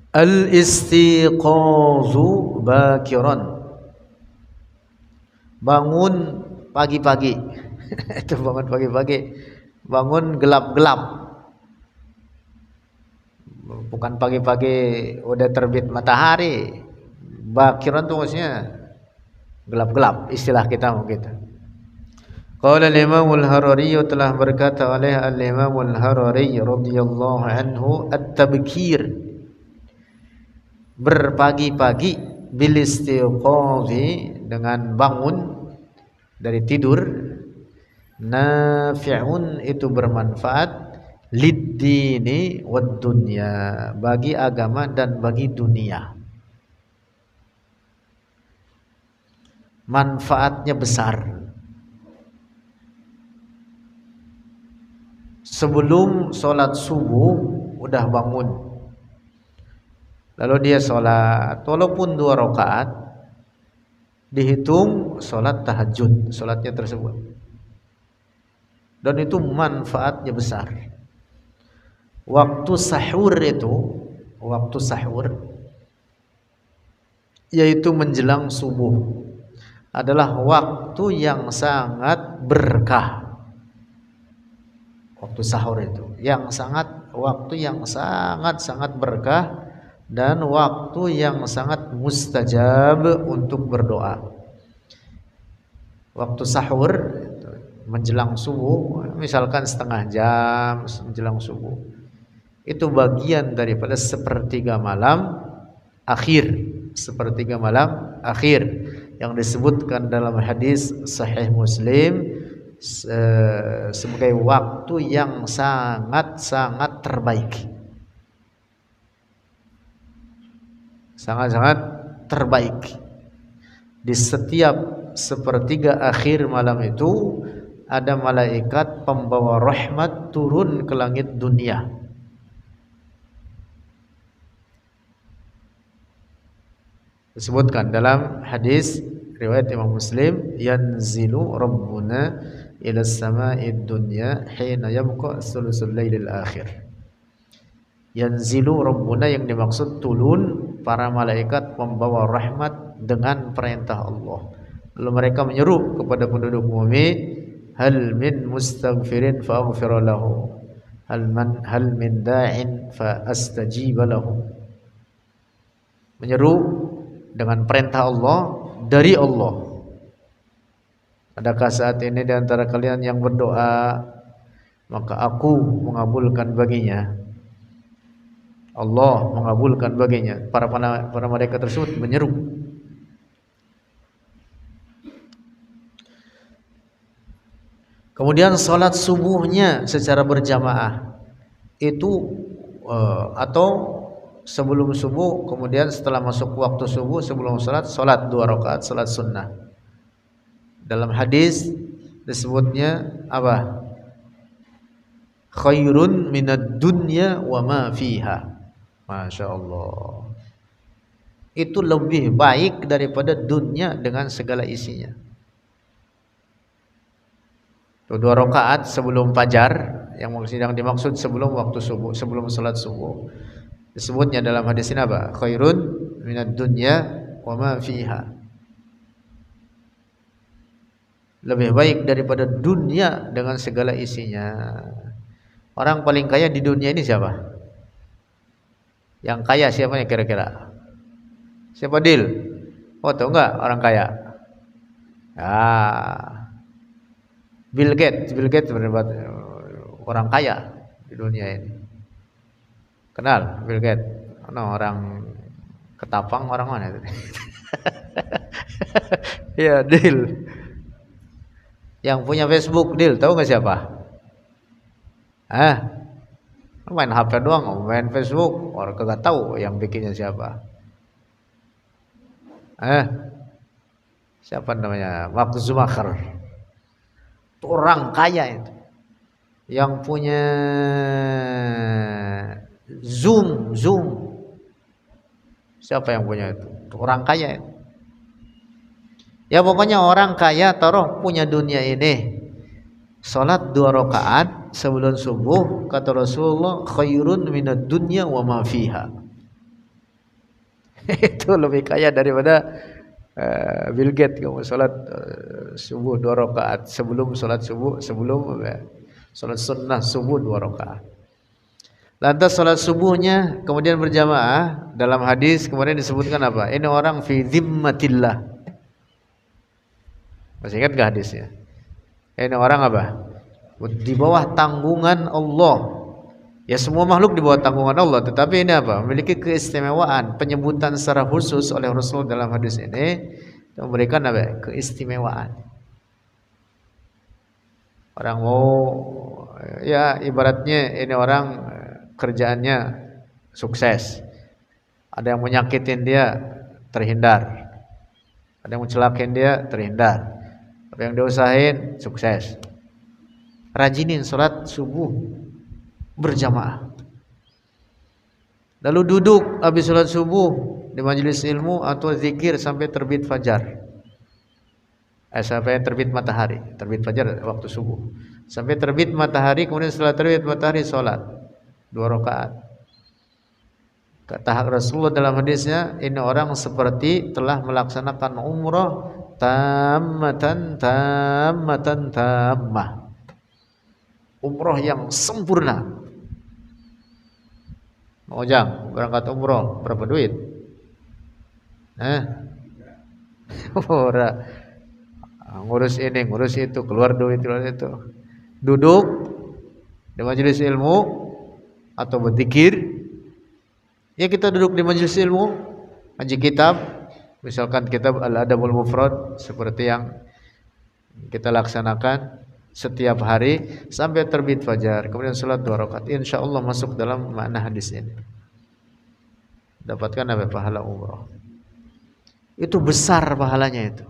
Al-istiqazu bakiran, bangun pagi-pagi. Itu bangun pagi-pagi, bangun gelap-gelap, bukan pagi-pagi udah terbit matahari. Bakiran tuh maksudnya gelap-gelap, istilah kita begitu. Qala al-Imam al-Harari, telah berkata oleh al-Imam al-Harari radhiyallahu anhu, at-tabkir, berpagi-pagi, bil istiqazi, dengan bangun dari tidur, nafi'un, itu bermanfaat, lid-dini wad dunya, bagi agama dan bagi dunia. Manfaatnya besar. Sebelum sholat subuh udah bangun, lalu dia sholat, walaupun 2 rakaat, dihitung sholat tahajud, sholatnya tersebut, dan itu manfaatnya besar. Waktu sahur itu, waktu sahur, yaitu menjelang subuh, adalah waktu yang sangat berkah. Waktu sahur itu waktu yang sangat berkah, dan waktu yang sangat mustajab untuk berdoa. Waktu sahur menjelang subuh, misalkan setengah jam menjelang subuh, itu bagian daripada sepertiga malam akhir, sepertiga malam akhir yang disebutkan dalam hadis Sahih Muslim sebagai waktu yang sangat-sangat terbaik, sangat-sangat terbaik. Di setiap sepertiga akhir malam itu ada malaikat pembawa rahmat turun ke langit dunia. Disebutkan dalam hadis riwayat Imam Muslim, yanzilu rabbuna ila sama'id dunya hina yabqa thuluthul lailil akhir. Yanzilu rabbuna, yang dimaksud turun para malaikat pembawa rahmat dengan perintah Allah. Lalu mereka menyeru kepada penduduk bumi, hal min mustaghfirin fa aghfir lahu, hal min da'in fa astajib lahu. Menyeru dengan perintah Allah, dari Allah. Adakah saat ini di antara kalian yang berdoa, maka aku mengabulkan baginya, Allah mengabulkan baginya. Para malaikat tersebut menyeru. Kemudian salat subuhnya secara berjamaah itu atau sebelum subuh, kemudian setelah masuk waktu subuh, sebelum salat 2 rakaat salat sunnah. Dalam hadis disebutnya apa? Khairun minad dunya wa ma fiha. Masya Allah, itu lebih baik daripada dunia dengan segala isinya. 2 rakaat sebelum fajar, yang dimaksud sebelum waktu subuh, sebelum salat subuh. Disebutnya dalam hadis ini apa? Khairun minad dunya wa ma fiha. Lebih baik daripada dunia dengan segala isinya. Orang paling kaya di dunia ini siapa? Yang kaya siapa nih kira-kira? Siapa, Dil? Oh, tahu enggak orang kaya? Bill Gates berdebat orang kaya di dunia ini. Kenal Bill Gates? Orang Ketapang, orang mana itu? Ya, Dil. Yang punya Facebook, Dil, tahu nggak siapa? Main HP doang, main Facebook, orang kagak tahu yang bikinnya siapa. Siapa namanya? Mark Zuckerberg. Itu orang kaya itu. Yang punya Zoom. Siapa yang punya itu? Itu orang kaya itu. Ya pokoknya orang kaya taruh punya dunia ini. Salat 2 rakaat sebelum subuh, kata Rasulullah, khairun minad dunya wa ma fiha. Itu lebih kaya daripada Bill Gates. Kamu sholat subuh 2 rakaat sebelum sholat subuh, sebelum sholat sunnah subuh 2 rakaat. Lantas sholat subuhnya kemudian berjamaah, dalam hadis kemudian disebutkan apa? Ini orang fi zimmatillah. Masih ingat gak hadisnya? Ini orang apa? Di bawah tanggungan Allah. Ya semua makhluk di bawah tanggungan Allah, tetapi ini apa? Memiliki keistimewaan, penyebutan secara khusus oleh Rasul dalam hadis ini memberikan apa? Keistimewaan. Orang mau ya ibaratnya ini orang kerjaannya sukses. Ada yang menyakitin dia terhindar. Ada yang mencelakain dia terhindar. Apa yang diusahain sukses. Rajinin sholat subuh berjamaah. Lalu duduk habis sholat subuh di majelis ilmu atau zikir sampai terbit fajar. Sampai terbit matahari. Terbit fajar waktu subuh. Sampai terbit matahari, kemudian setelah terbit matahari sholat 2 rakaat. Kata Rasulullah dalam hadisnya, ini orang seperti telah melaksanakan umrah tammatan tammah. Umrah yang sempurna. Ojang berangkat umroh berapa duit? Ora ngurus ini, ngurus itu, keluar duit itu. Duduk di majelis ilmu atau berzikir. Ya kita duduk di majelis ilmu, ngaji kitab, misalkan kitab Al-Adabul Mufrad seperti yang kita laksanakan setiap hari sampai terbit fajar, kemudian sholat 2 rakaat, insyaallah masuk dalam makna hadis ini. Dapatkan apa? Pahala umrah. Itu besar pahalanya itu.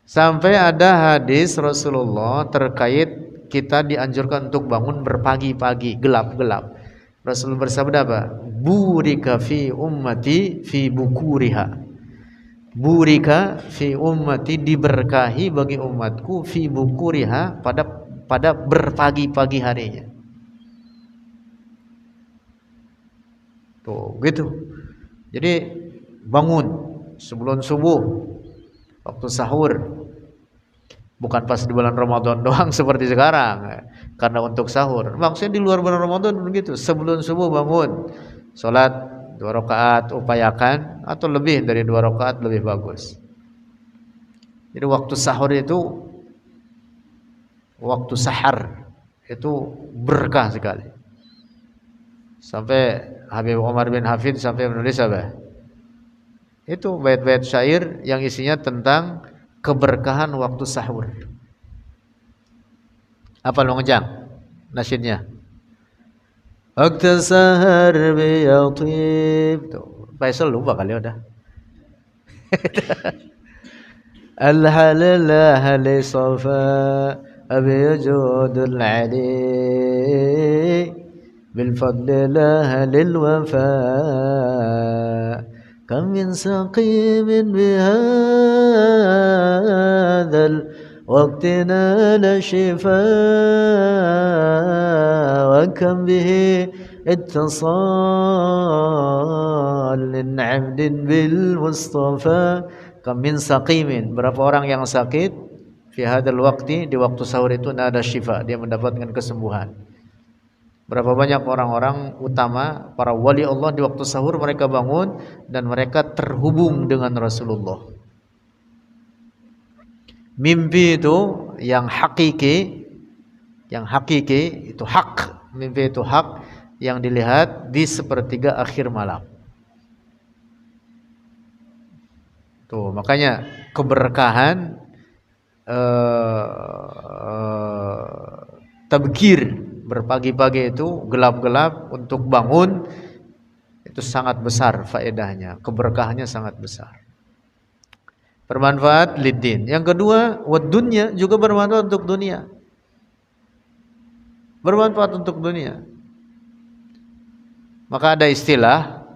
Sampai ada hadis Rasulullah terkait kita dianjurkan untuk bangun berpagi-pagi, gelap-gelap. Rasul bersabda apa? Burika fi ummati fi bukuriha. Burika fi ummati, diberkahi bagi umatku fi bukuriha, pada berpagi-pagi harinya. Tuh, gitu. Jadi bangun sebelum subuh, waktu sahur. Bukan pas di bulan Ramadan doang seperti sekarang. Karena untuk sahur. Maksudnya di luar bulan Ramadan begitu. Sebelum subuh bangun, sholat 2 rakaat, upayakan, atau lebih dari 2 rakaat lebih bagus. Jadi waktu sahur itu, waktu sahar itu berkah sekali. Sampai Habib Umar bin Hafid sampai menulis apa? Itu bait-bait syair yang isinya tentang keberkahan waktu sahur. Apa lo ngejang nasyidnya? Waktu sahar biyatib. Faisal lupa kali udah. Al-halal ahli safa abiyajudul ali bil fadli ahli wafa kam min saqimin bihadal وقتنا لا شفاء وكم به اتصال من عبد بالمصطفى كم من سقيم. Berapa orang yang sakit fi hadzal waqti, di waktu sahur itu ada syifa, dia mendapatkan kesembuhan. Berapa banyak orang-orang utama, para wali Allah di waktu sahur mereka bangun dan mereka terhubung dengan Rasulullah. Mimpi itu yang hakiki, itu hak. Mimpi itu hak yang dilihat di sepertiga akhir malam. Tuh, makanya keberkahan tabkir, berpagi-pagi itu gelap-gelap untuk bangun, itu sangat besar faedahnya, keberkahannya sangat besar. Bermanfaat liddin. Yang kedua, wad dunya, juga bermanfaat untuk dunia. Bermanfaat untuk dunia. Maka ada istilah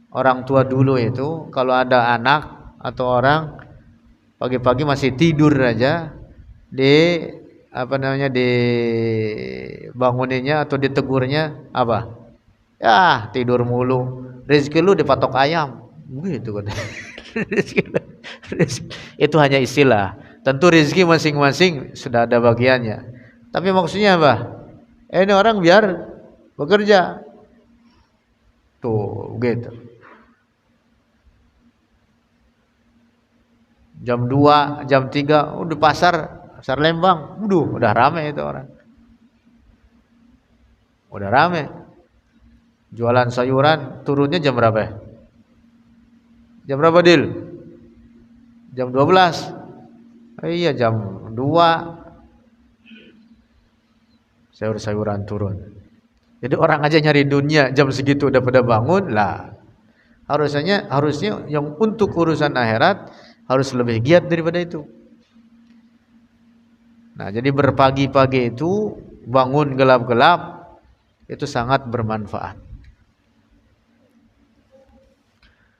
orang tua dulu itu, kalau ada anak atau orang pagi-pagi masih tidur aja, di banguninnya atau ditegurnya apa? Ya, tidur mulu, rezeki lu dipatok ayam. Begitu kan. Itu hanya istilah. Tentu rezeki masing-masing sudah ada bagiannya. Tapi maksudnya apa? Ini orang biar bekerja. Tuh, gitu. Jam 2, jam 3 di pasar Lembang. Udah rame itu orang. Udah rame. Jualan sayuran turunnya jam berapa ya? Jam berapa, Dil? Jam 12. Iya, jam 2 sayur-sayuran turun. Jadi orang aja nyari dunia jam segitu udah pada bangun lah. Harusnya yang untuk urusan akhirat harus lebih giat daripada itu. Nah, jadi berpagi-pagi itu bangun gelap-gelap itu sangat bermanfaat.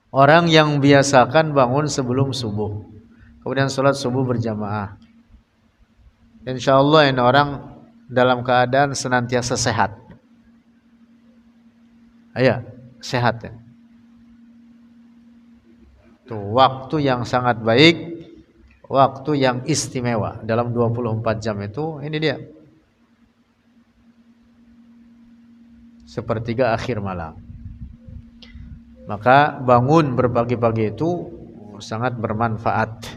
Orang yang biasakan bangun sebelum subuh, kemudian sholat subuh berjamaah, insya Allah ini orang dalam keadaan senantiasa sehat. Ayo, sehat ya. Tuh, waktu yang sangat baik, waktu yang istimewa dalam 24 jam itu, ini dia. Sepertiga akhir malam. Maka bangun berpagi-pagi itu sangat bermanfaat.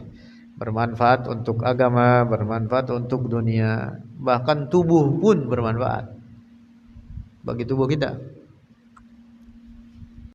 Bermanfaat untuk agama, bermanfaat untuk dunia, bahkan tubuh pun bermanfaat bagi tubuh kita.